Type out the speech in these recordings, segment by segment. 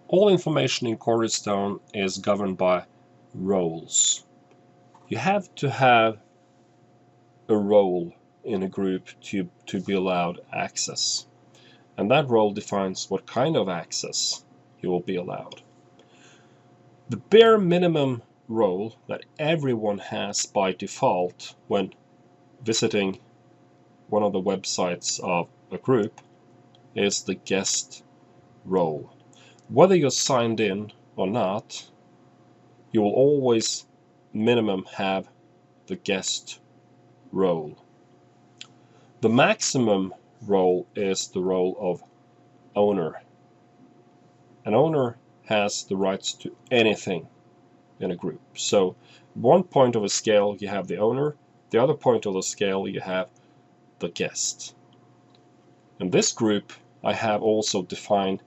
All information in Cornerstone is governed by roles. You have to have a role in a group to be allowed access. And that role defines what kind of access you will be allowed. The bare minimum role that everyone has by default when visiting one of the websites of a group is the guest role. Whether you're signed in or not, you will always minimum have the guest role. The maximum role is the role of owner. An owner has the rights to anything in a group. So one point of a scale you have the owner, the other point of the scale you have the guest. In this group I have also defined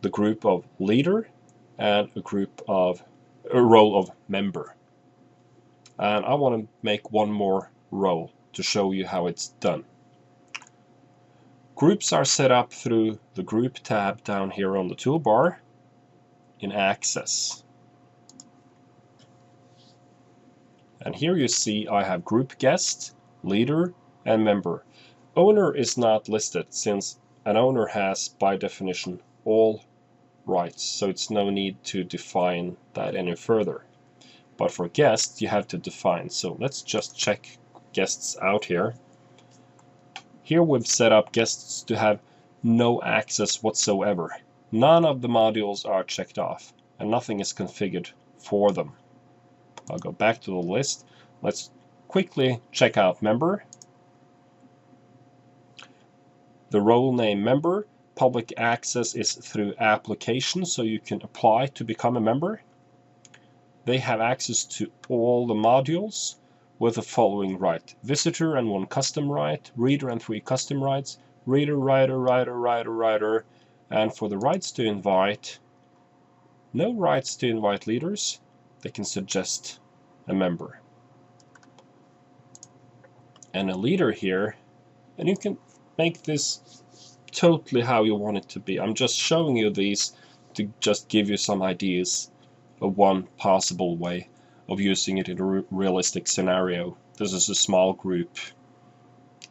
the group of leader and a role of member. And I want to make one more role to show you how it's done. Groups are set up through the Group tab down here on the toolbar in Access. And here you see I have Group Guest, Leader, and Member. Owner is not listed since an owner has, by definition, all rights, so it's no need to define that any further. But for guests, you have to define. So let's just check guests out here. Here we've set up guests to have no access whatsoever. None of the modules are checked off, and nothing is configured for them. I'll go back to the list. Let's quickly check out member. The role name member. Public access is through application, so you can apply to become a member. They have access to all the modules with the following right: visitor and 1 custom right, reader and 3 custom rights, reader, writer, and for the rights to invite, no rights to invite leaders. They can suggest a member. And a leader here, and you can make this totally how you want it to be. I'm just showing you these to just give you some ideas of one possible way of using it in a realistic scenario. This is a small group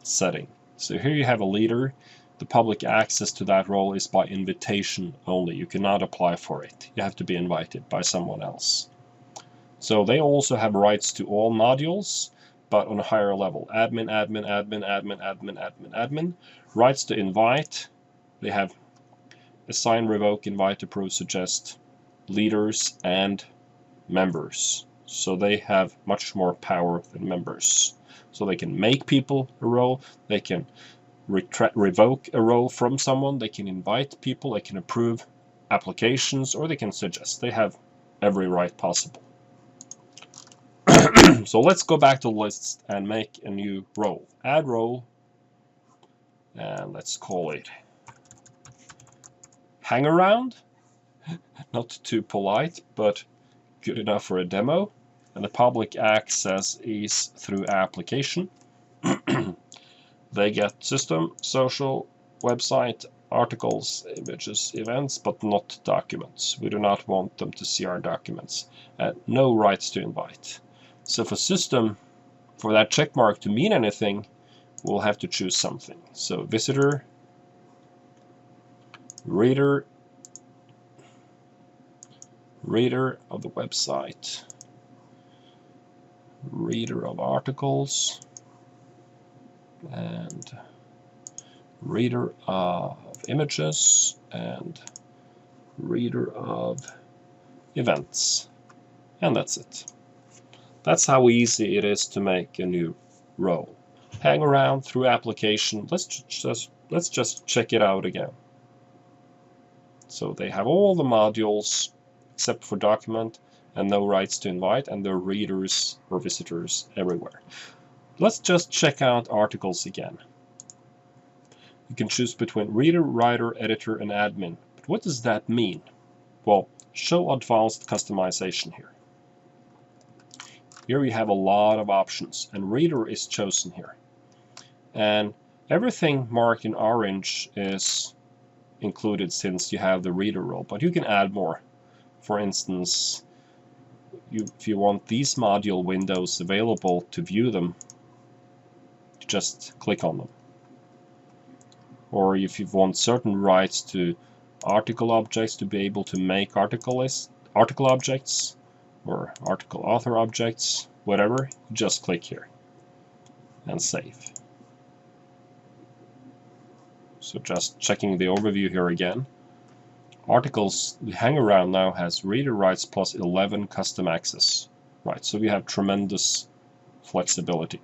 setting. So here you have a leader. The public access to that role is by invitation only. You cannot apply for it. You have to be invited by someone else. So they also have rights to all modules, but on a higher level. Admin, admin, admin, admin, admin, admin, admin. Rights to invite. They have assign, revoke, invite, approve, suggest, leaders, and members. So they have much more power than members. So they can make people a role, they can revoke a role from someone, they can invite people, they can approve applications, or they can suggest. They have every right possible. So let's go back to the list and make a new role. Add role, and let's call it hang around. Not too polite, but good enough for a demo. And the public access is through application. They get system, social, website, articles, images, events, but not documents. We do not want them to see our documents. And no rights to invite. So for system, for that check mark to mean anything, we'll have to choose something. So visitor, reader of the website, reader of articles, and reader of images, and reader of events. And that's it. That's how easy it is to make a new role. Hang around through application. Let's just check it out again. So they have all the modules except for document and no rights to invite, and they're readers or visitors everywhere. Let's just check out articles again. You can choose between reader, writer, editor, and admin. But what does that mean? Well, show advanced customization here. Here we have a lot of options, and reader is chosen here. And everything marked in orange is included since you have the reader role, but you can add more. For instance, if you want these module windows available to view them, just click on them. Or if you want certain rights to article objects to be able to make article objects or article author objects, whatever, just click here and save. So just checking the overview here again. Articles, the Hangaround now has reader rights plus 11 custom access rights, so we have tremendous flexibility.